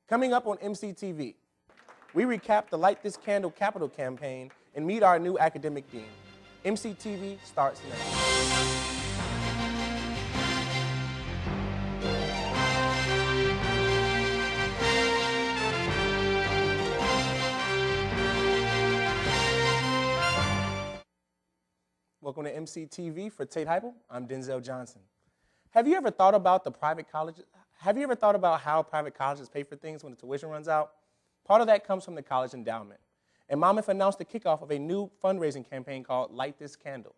Coming up on MCTV, we recap the Light This Candle Capital campaign and meet our new academic dean. MCTV starts now. Welcome to MCTV. For Tate Heupel, I'm Denzel Johnson. Have you ever thought about how private colleges pay for things when the tuition runs out? Part of that comes from the college endowment. And Monmouth announced the kickoff of a new fundraising campaign called Light This Candle.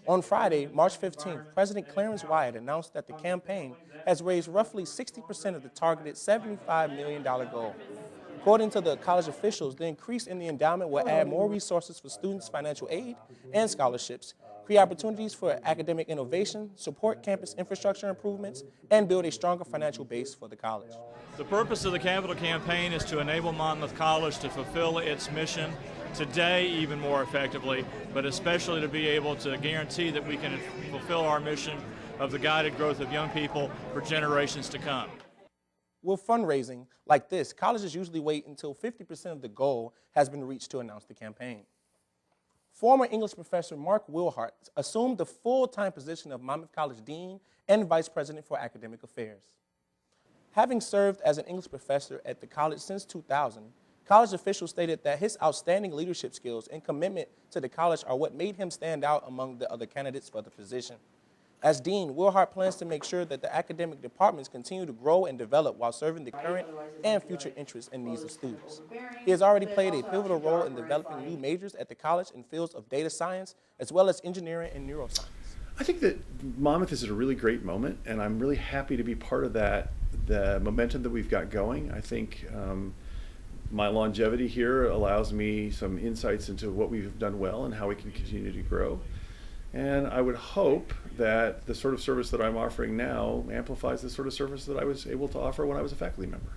On Friday, March 15th, President Clarence Wyatt announced that the campaign has raised roughly 60% of the targeted $75 million goal. According to the college officials, the increase in the endowment will add more resources for students' financial aid and scholarships, create opportunities for academic innovation, support campus infrastructure improvements, and build a stronger financial base for the college. The purpose of the Capital Campaign is to enable Monmouth College to fulfill its mission today even more effectively, but especially to be able to guarantee that we can fulfill our mission of the guided growth of young people for generations to come. With fundraising like this, colleges usually wait until 50% of the goal has been reached to announce the campaign. Former English professor Mark Wilhart assumed the full-time position of Monmouth College Dean and Vice President for Academic Affairs. Having served as an English professor at the college since 2000, college officials stated that his outstanding leadership skills and commitment to the college are what made him stand out among the other candidates for the position. As Dean, Wilhart plans to make sure that the academic departments continue to grow and develop while serving the current and future interests and needs of students. He has already played a pivotal role in developing new majors at the college in fields of data science, as well as engineering and neuroscience. I think that Monmouth is at a really great moment, and I'm really happy to be part of that, the momentum that we've got going. I think my longevity here allows me some insights into what we've done well and how we can continue to grow. And I would hope that the sort of service that I'm offering now amplifies the sort of service that I was able to offer when I was a faculty member.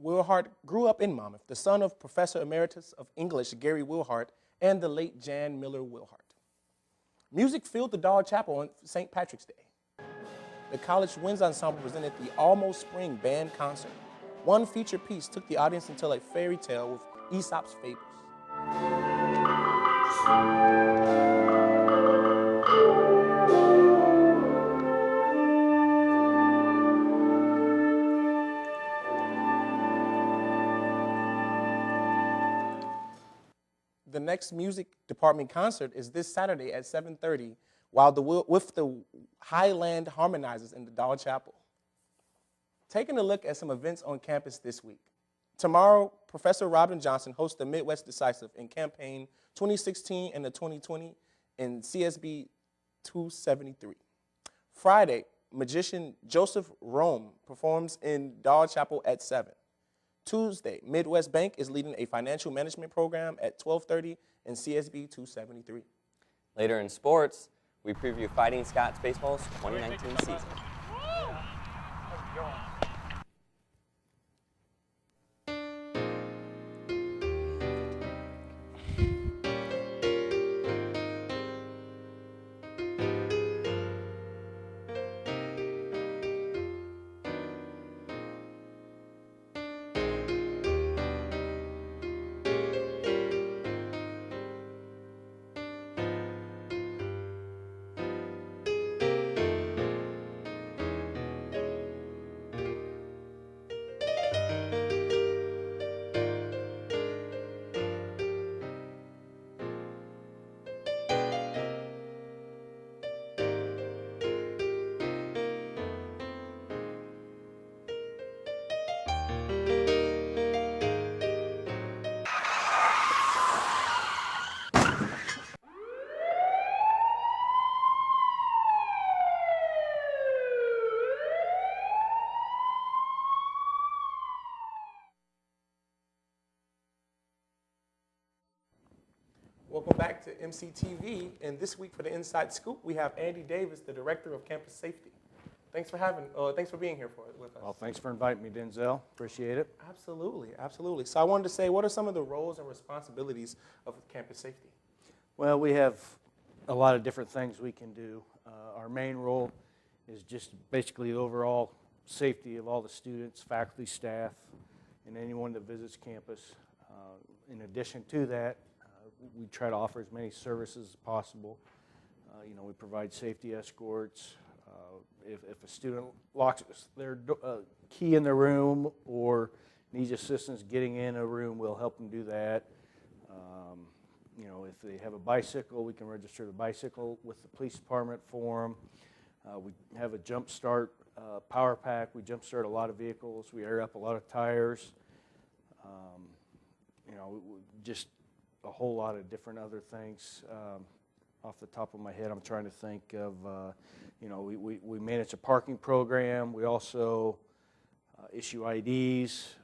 Wilhart grew up in Monmouth, the son of Professor Emeritus of English Gary Wilhart and the late Jan Miller Wilhart. Music filled the Dog Chapel on St. Patrick's Day. The college winds ensemble presented the Almost Spring Band Concert. One featured piece took the audience into a fairy tale with Aesop's fables. The next music department concert is this Saturday at 7:30 with the Highland Harmonizers in the Dog Chapel. Taking a look at some events on campus this week. Tomorrow, Professor Robin Johnson hosts the Midwest Decisive in Campaign 2016 and the 2020 in CSB 273. Friday, magician Joseph Rome performs in Dog Chapel at 7. Tuesday, Midwest Bank is leading a financial management program at 12:30 in CSB 273. Later in sports, we preview Fighting Scots Baseball's 2019 season. Welcome back to MCTV, and this week for the Inside Scoop, we have Andy Davis, the Director of Campus Safety. Thanks for being here with us. Well, thanks for inviting me, Denzel. Appreciate it. Absolutely, absolutely. So I wanted to say, what are some of the roles and responsibilities of campus safety? Well, we have a lot of different things we can do. Our main role is just basically the overall safety of all the students, faculty, staff, and anyone that visits campus. In addition to that, we try to offer as many services as possible. We provide safety escorts. If a student locks their key in their room or needs assistance getting in a room, we'll help them do that. If they have a bicycle, we can register the bicycle with the police department for them. We have a jump start power pack. We jump start a lot of vehicles. We air up a lot of tires. Just a whole lot of different other things. Off the top of my head, I'm trying to think of, we manage a parking program. We also issue IDs,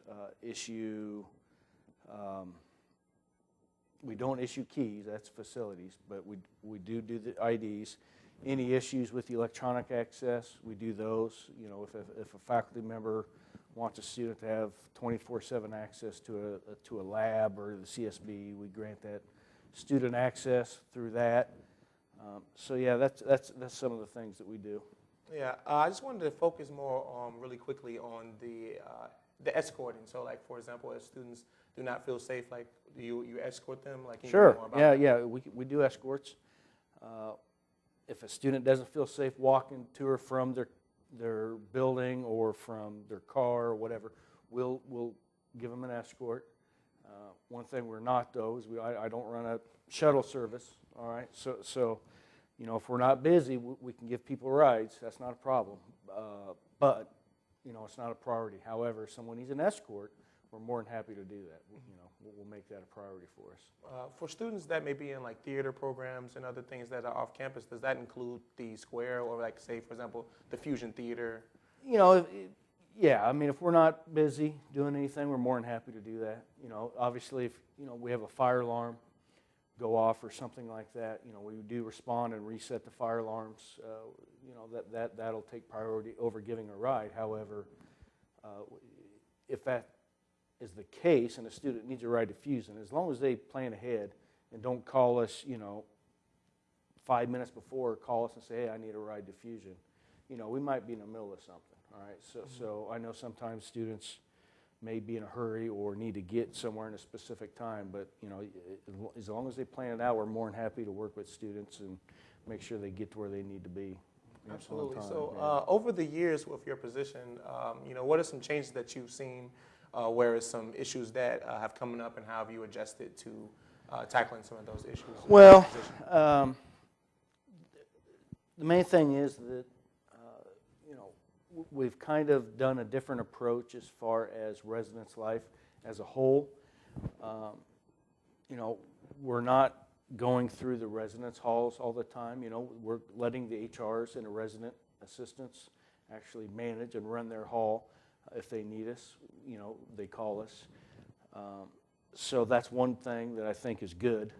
we don't issue keys, that's facilities, but we do the IDs. Any issues with the electronic access, we do those. If a faculty member wants a student to have 24/7 access to a lab or the CSB, we grant that student access through that. So yeah, that's some of the things that we do. Yeah, I just wanted to focus more really quickly on the escorting. So, like, for example, if students do not feel safe, like, do you escort them? Like, can you Sure. tell me more about Yeah, that? yeah. We do escorts. If a student doesn't feel safe walking to or from their building or from their car or whatever, we'll give them an escort. One thing we're not, though, is I don't run a shuttle service. All right. So if we're not busy, we can give people rides. That's not a problem. But it's not a priority. However, if someone needs an escort, we're more than happy to do that. We'll make that a priority for us. For students that may be in, like, theater programs and other things that are off campus, does that include the square or, like, say, for example, the Fusion Theater? Yeah. I mean, if we're not busy doing anything, we're more than happy to do that. Obviously, if we have a fire alarm go off or something like that, we do respond and reset the fire alarms. That'll take priority over giving a ride. However, if that is the case and a student needs a ride to Fusion, as long as they plan ahead and don't call us, 5 minutes before, call us and say, hey, I need a ride to Fusion, we might be in the middle of something. All right. So I know sometimes students may be in a hurry or need to get somewhere in a specific time, but as long as they plan it out, we're more than happy to work with students and make sure they get to where they need to be. Absolutely. Time. So over the years with your position, what are some changes that you've seen? Where is some issues that have come up, and how have you adjusted to tackling some of those issues? Well, the main thing is that we've kind of done a different approach as far as residence life as a whole. We're not going through the residence halls all the time. We're letting the HRs and the resident assistants actually manage and run their hall. If they need us, they call us. So that's one thing that I think is good.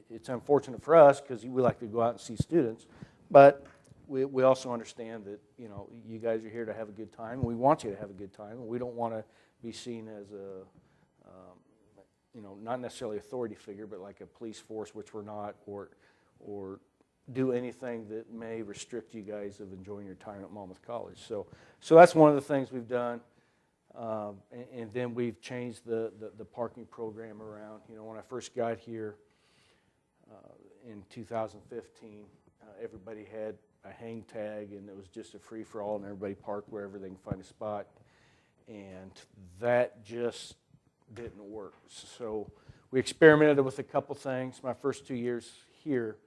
It's unfortunate for us because we like to go out and see students, but we also understand that you guys are here to have a good time, and we want you to have a good time, and we don't want to be seen as a not necessarily authority figure, but like a police force, which we're not, or do anything that may restrict you guys of enjoying your time at Monmouth College. So that's one of the things we've done, and then we've changed the parking program around. When I first got here in 2015, everybody had a hang tag, and it was just a free-for-all, and everybody parked wherever they can find a spot, and that just didn't work. So we experimented with a couple things my first 2 years here,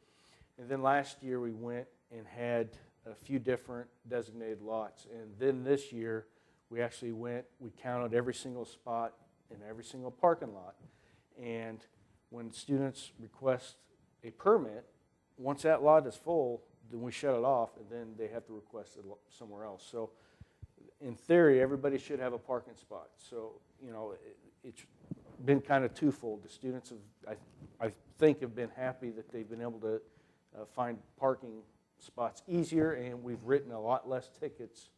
and then last year we went and had a few different designated lots, and then this year we actually we counted every single spot in every single parking lot, and when students request a permit, once that lot is full, then we shut it off, and then they have to request it somewhere else. So in theory, everybody should have a parking spot. So, it's been kind of twofold. The students I think, have been happy that they've been able to find parking spots easier, and we've written a lot less tickets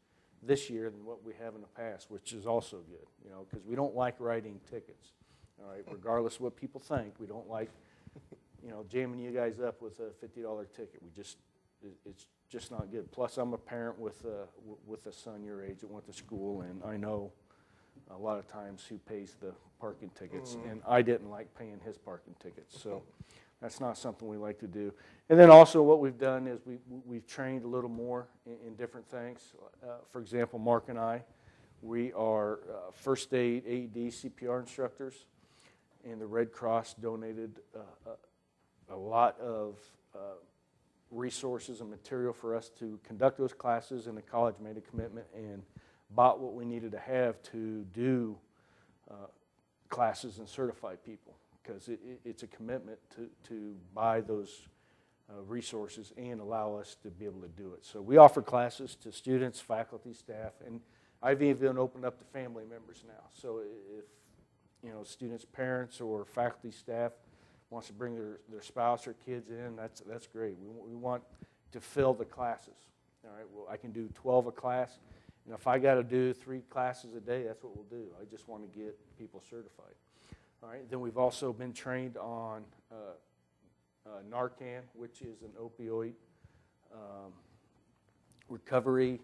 this year than what we have in the past, which is also good, because we don't like writing tickets, all right, regardless of what people think. We don't like, jamming you guys up with a $50 ticket. It's just not good. Plus, I'm a parent with a son your age that went to school, and I know a lot of times who pays the parking tickets, and I didn't like paying his parking tickets, so that's not something we like to do. And then also what we've done is we've trained a little more in different things. For example, Mark and I, we are first aid, AED, CPR instructors, and the Red Cross donated a lot of resources and material for us to conduct those classes, and the college made a commitment and bought what we needed to have to do classes and certify people, because it's a commitment to buy those resources and allow us to be able to do it. So we offer classes to students, faculty, staff, and I've even opened up to family members now. So if students' parents or faculty staff wants to bring their spouse or kids in, that's great. We want to fill the classes. All right, well, I can do 12 a class, and if I got to do 3 classes a day, that's what we'll do. I just want to get people certified. All right, then we've also been trained on Narcan, which is an opioid recovery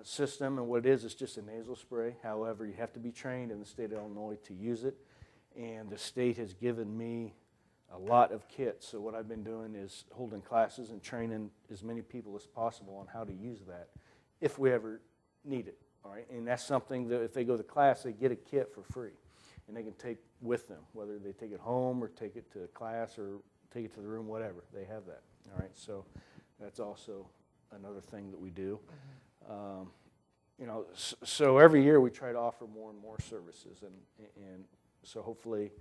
system, and what it is just a nasal spray. However, you have to be trained in the state of Illinois to use it, and the state has given me a lot of kits. So what I've been doing is holding classes and training as many people as possible on how to use that if we ever need it. All right, and that's something that if they go to class, they get a kit for free, and they can take with them, whether they take it home or take it to class or take it to the room, whatever. They have that. All right, so that's also another thing that we do. So every year we try to offer more and more services, and so hopefully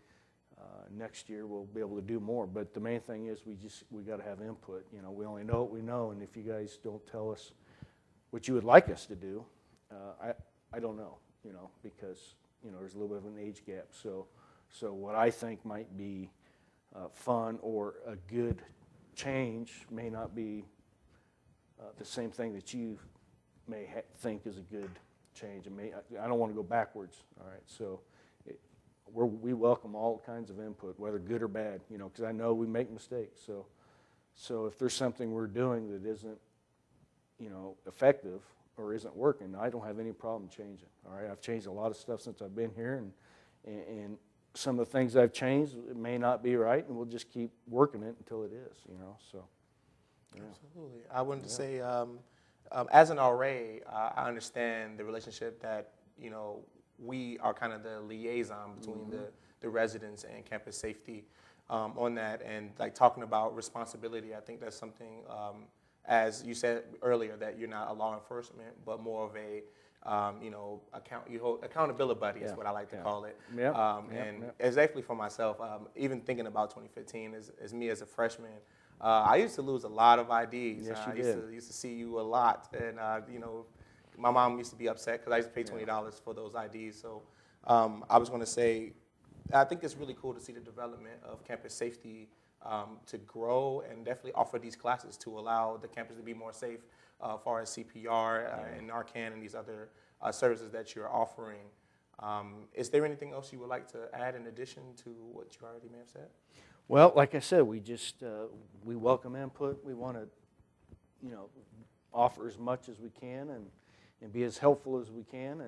next year we'll be able to do more. But the main thing is we got to have input. We only know what we know, and if you guys don't tell us what you would like us to do, I don't know. Because there's a little bit of an age gap. So what I think might be fun or a good change may not be the same thing that you may think is a good change. I don't want to go backwards. All right, so we welcome all kinds of input, whether good or bad. Because I know we make mistakes. So if there's something we're doing that isn't effective or isn't working, I don't have any problem changing. All right, I've changed a lot of stuff since I've been here, and some of the things I've changed, it may not be right, and we'll just keep working it until it is. So. Yeah. Absolutely. I wanted to say, as an RA, I understand the relationship that, we are kind of the liaison between the residents and campus safety on that. And like talking about responsibility, I think that's something, as you said earlier, that you're not a law enforcement, but more of a, accountability buddy is what I like to call it. Yep. And exactly for myself, even thinking about 2015 as me as a freshman, I used to lose a lot of IDs. Yes, I used to see you a lot, and my mom used to be upset because I used to pay $20 for those IDs. So I was going to say, I think it's really cool to see the development of campus safety to grow, and definitely offer these classes to allow the campus to be more safe as far as CPR and Narcan and these other services that you're offering. Is there anything else you would like to add in addition to what you already may have said? Well, like I said, we just we welcome input. We want to, offer as much as we can and be as helpful as we can.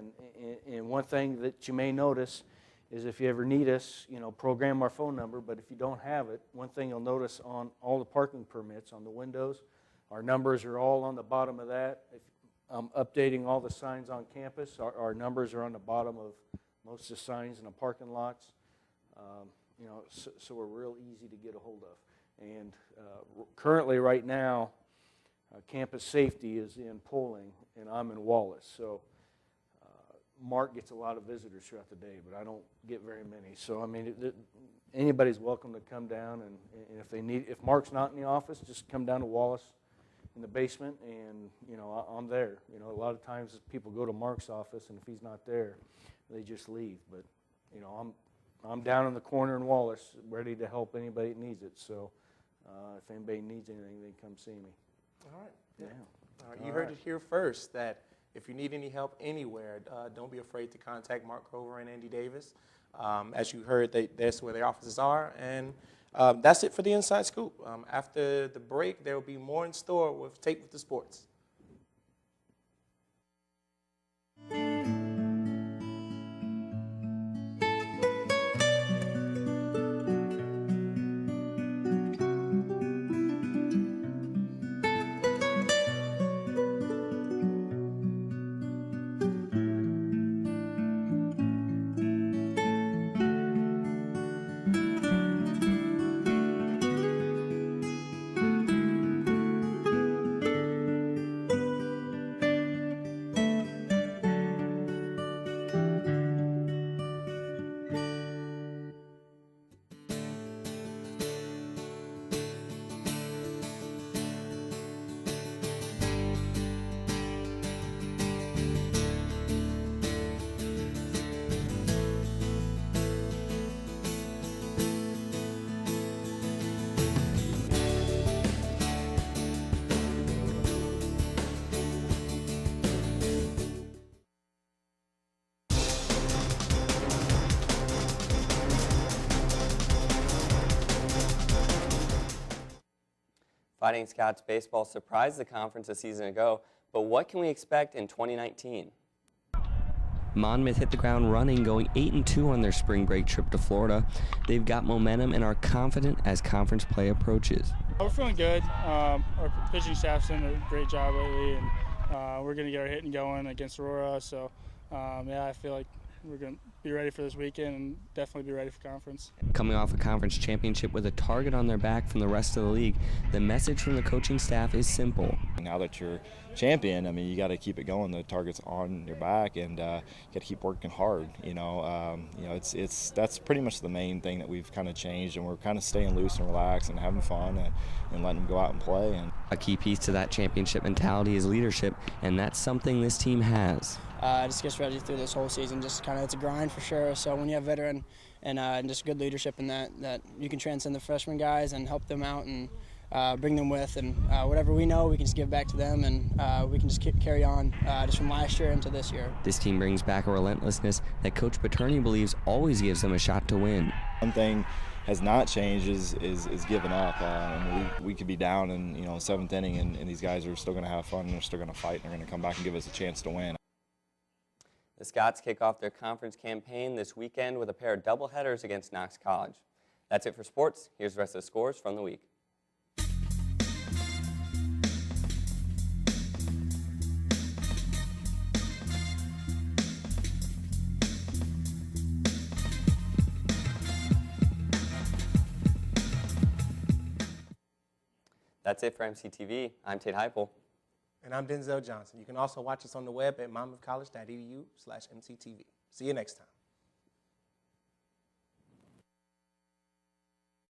And one thing that you may notice is if you ever need us, program our phone number. But if you don't have it, one thing you'll notice on all the parking permits on the windows, our numbers are all on the bottom of that. If I'm updating all the signs on campus, our numbers are on the bottom of most of the signs in the parking lots. So we're real easy to get a hold of. And currently, right now, campus safety is in Poling, and I'm in Wallace. So Mark gets a lot of visitors throughout the day, but I don't get very many. So anybody's welcome to come down, and if Mark's not in the office, just come down to Wallace in the basement, and I'm there. A lot of times people go to Mark's office, and if he's not there, they just leave. But I'm down in the corner in Wallace, ready to help anybody that needs it. So if anybody needs anything, they come see me. All right. Yeah. All right. You heard it here first, that if you need any help anywhere, don't be afraid to contact Mark Grover and Andy Davis. As you heard, that's where their offices are. And that's it for the Inside Scoop. After the break, there will be more in store with Tape with the Sports. Fighting Scots baseball surprised the conference a season ago, but what can we expect in 2019? Monmouth hit the ground running, going 8-2 on their spring break trip to Florida. They've got momentum and are confident as conference play approaches. We're feeling good. Our pitching staff's done a great job lately, and we're going to get our hitting going against Aurora. So, yeah, I feel like we're going to be ready for this weekend and definitely be ready for conference. Coming off a conference championship with a target on their back from the rest of the league, the message from the coaching staff is simple. Now that you're champion, I mean, you got to keep it going. The target's on your back, and you got to keep working hard. That's pretty much the main thing that we've kind of changed, and we're kind of staying loose and relaxed and having fun and letting them go out and play. And a key piece to that championship mentality is leadership, and that's something this team has. Just gets ready through this whole season. Just kind of, it's a grind for sure. So when you have veteran and just good leadership in that you can transcend the freshman guys and help them out and bring them with, and whatever we know, we can just give back to them, and we can just carry on just from last year into this year. This team brings back a relentlessness that Coach Paterni believes always gives them a shot to win. one thing has not changed is giving up. We could be down in seventh inning, and these guys are still going to have fun, and they're still going to fight, and they're going to come back and give us a chance to win. The Scots kick off their conference campaign this weekend with a pair of doubleheaders against Knox College. That's it for sports. Here's the rest of the scores from the week. That's it for MCTV. I'm Tate Heupel. And I'm Denzel Johnson. You can also watch us on the web at monmouthcollege.edu/MCTV. See you next time.